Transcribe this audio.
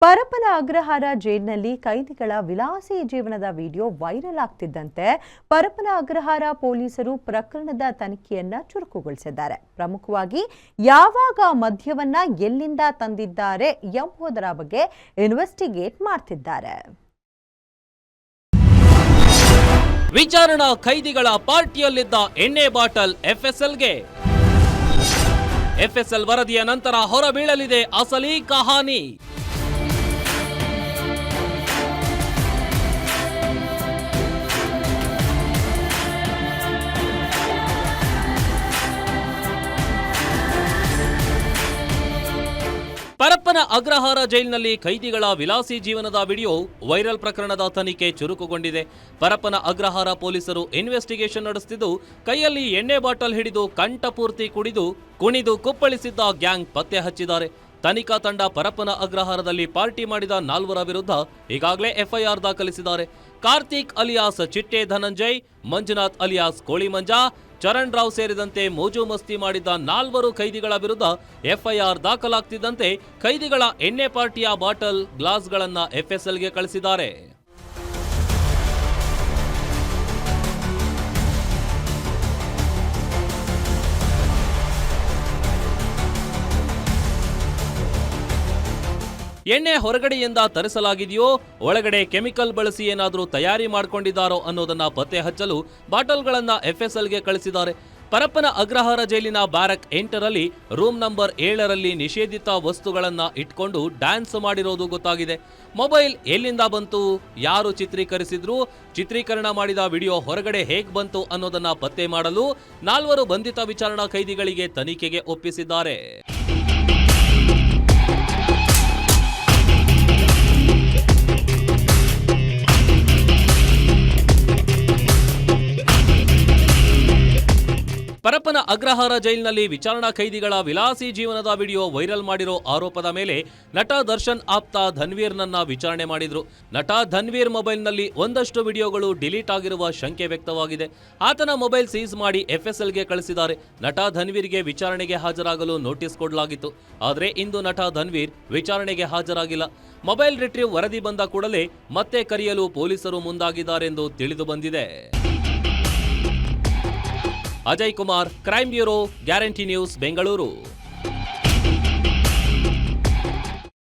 ಪರಪ್ಪನ ಅಗ್ರಹಾರ ಜೈಲಿನಲ್ಲಿ ಕೈದಿಗಳ ವಿಲಾಸಿ ಜೀವನದ video viral ಆಗ್ತಿದ್ದಂತೆ Parappana Agrahara ಪೊಲೀಸರು ಪ್ರಕರಣದ ತನಿಖೆಯನ್ನ ಚುರುಕುಗೊಳಿಸಿದ್ದಾರೆ. ಪ್ರಮುಖವಾಗಿ ಯಾವಾಗ ಮದ್ಯವನ್ನ ಎಲ್ಲಿಂದ ತಂದಿದ್ದಾರೆ ಎಂಬುದರ ಬಗ್ಗೆ ಇನ್ವೆಸ್ಟಿಗೇಟ್ ಮಾಡ್ತಿದ್ದಾರೆ. ವಿಚಾರಣಾ ಕೈದಿಗಳ ಪಾರ್ಟಿಯಲ್ಲಿದ್ದ ಎಣ್ಣೆ ಬಾಟಲ್ ಎಫ್ಎಸ್ಎಲ್ಗೆ. ಎಫ್ಎಸ್ಎಲ್ ವರದಿಯ ನಂತರ ಹೊರಬೀಳಲಿದೆ ಅಸಲಿ ಕಹಾನಿ. ಪರಪ್ಪನ ಅಗ್ರಹಾರ ಜೈಲಿನಲ್ಲಿ ಕೈದಿಗಳ ವಿಲಾಸಿ ಜೀವನದ ವಿಡಿಯೋ ವೈರಲ್. ಪ್ರಕರಣದ ತನಿಖೆ ಚುರುಕುಗೊಂಡಿದೆ. ಪರಪ್ಪನ ಅಗ್ರಹಾರ ಪೊಲೀಸರು ಇನ್ವೆಸ್ಟಿಗೇಷನ್ ನಡೆಸುತ್ತಿದ್ದು, ಕೈಯಲ್ಲಿ ಎಣ್ಣೆ ಬಾಟಲ್ ಹಿಡಿದು ಕಂಠಪೂರ್ತಿ ಕುಣಿದು ಕುಪ್ಪಳಿಸಿದ್ದ ಗ್ಯಾಂಗ್ ಪತ್ತೆ ಹಚ್ಚಿದ್ದಾರೆ. ತನಿಖಾ ತಂಡ ಪರಪ್ಪನ ಅಗ್ರಹಾರದಲ್ಲಿ ಪಾರ್ಟಿ ಮಾಡಿದ 4 ವಿರುದ್ಧ ಈಗಾಗಲೇ ಎಫ್ಐಆರ್ ದಾಖಲಿಸಿದ್ದಾರೆ. ಕಾರ್ತಿಕ್ ಅಲಿಯಾಸ್ ಚಿಟ್ಟೆ ಧನಂಜಯ್, ಮಂಜುನಾಥ್ ಅಲಿಯಾಸ್ ಕೋಳಿ ಮಂಜಾ, ಚರಣ್ ರಾವ್ ಸೇರಿದಂತೆ ಮೋಜು ಮಸ್ತಿ ಮಾಡಿದ್ದ 4 ಕೈದಿಗಳ ವಿರುದ್ಧ ಎಫ್ಐಆರ್ ದಾಖಲಾಗ್ತಿದ್ದಂತೆ ಕೈದಿಗಳ ಎಣ್ಣೆ ಪಾರ್ಟಿಯ ಬಾಟಲ್ ಗ್ಲಾಸ್ಗಳನ್ನ ಎಫ್ಎಸ್ಎಲ್ಗೆ ಕಳಿಸಿದ್ದಾರೆ. ಎಣ್ಣೆ ಹೊರಗಡೆಯಿಂದ ತರಿಸಲಾಗಿದೆಯೋ, ಒಳಗಡೆ ಕೆಮಿಕಲ್ ಬಳಸಿ ಏನಾದರೂ ತಯಾರಿ ಮಾಡಿಕೊಂಡಿದ್ದಾರೋ ಅನ್ನೋದನ್ನ ಪತ್ತೆ ಹಚ್ಚಲು ಬಾಟಲ್ಗಳನ್ನ ಎಫ್ಎಸ್ಎಲ್ಗೆ ಕಳಿಸಿದ್ದಾರೆ. ಪರಪ್ಪನ ಅಗ್ರಹಾರ ಜೈಲಿನ ಬ್ಯಾರಕ್ 8ರಲ್ಲಿ ರೂಮ್ ನಂಬರ್ 7ರಲ್ಲಿ ನಿಷೇಧಿತ ವಸ್ತುಗಳನ್ನ ಇಟ್ಕೊಂಡು ಡ್ಯಾನ್ಸ್ ಮಾಡಿರೋದು ಗೊತ್ತಾಗಿದೆ. ಮೊಬೈಲ್ ಎಲ್ಲಿಂದ ಬಂತು, ಯಾರು ಚಿತ್ರೀಕರಿಸಿದ್ರು, ಚಿತ್ರೀಕರಣ ಮಾಡಿದ ವಿಡಿಯೋ ಹೊರಗಡೆ ಹೇಗ್ ಬಂತು ಅನ್ನೋದನ್ನ ಪತ್ತೆ ಮಾಡಲು 4 ಬಂಧಿತ ವಿಚಾರಣಾ ಕೈದಿಗಳಿಗೆ ತನಿಖೆಗೆ ಒಪ್ಪಿಸಿದ್ದಾರೆ. ಪರಪ್ಪನ ಅಗ್ರಹಾರ ಜೈಲಿನಲ್ಲಿ ವಿಚಾರಣಾ ಕೈದಿಗಳ ವಿಲಾಸಿ ಜೀವನದ ವಿಡಿಯೋ ವೈರಲ್ ಮಾಡಿರೋ ಆರೋಪದ ಮೇಲೆ ನಟ ದರ್ಶನ್ ಆಪ್ತ ಧನ್ವೀರ್ನನ್ನ ವಿಚಾರಣೆ ಮಾಡಿದ್ರು. ನಟ ಧನ್ವೀರ್ ಮೊಬೈಲ್ನಲ್ಲಿ ಒಂದಷ್ಟು ವಿಡಿಯೋಗಳು ಡಿಲೀಟ್ ಆಗಿರುವ ಶಂಕೆ ವ್ಯಕ್ತವಾಗಿದೆ. ಆತನ ಮೊಬೈಲ್ ಸೀಸ್ ಮಾಡಿ ಎಫ್ಎಸ್ಎಲ್ಗೆ ಕಳಿಸಿದ್ದಾರೆ. ನಟ ಧನ್ವೀರ್ಗೆ ವಿಚಾರಣೆಗೆ ಹಾಜರಾಗಲು ನೋಟಿಸ್ ಕೊಡಲಾಗಿತ್ತು. ಆದರೆ ಇಂದು ನಟ ಧನ್ವೀರ್ ವಿಚಾರಣೆಗೆ ಹಾಜರಾಗಿಲ್ಲ. ಮೊಬೈಲ್ ರಿಟ್ರೀವ್ ವರದಿ ಬಂದ ಕೂಡಲೇ ಮತ್ತೆ ಕರೆಯಲು ಪೊಲೀಸರು ಮುಂದಾಗಿದ್ದಾರೆಂದು ತಿಳಿದು ಬಂದಿದೆ. Ajay Kumar, crime bureau, guarantee news, Bengaluru.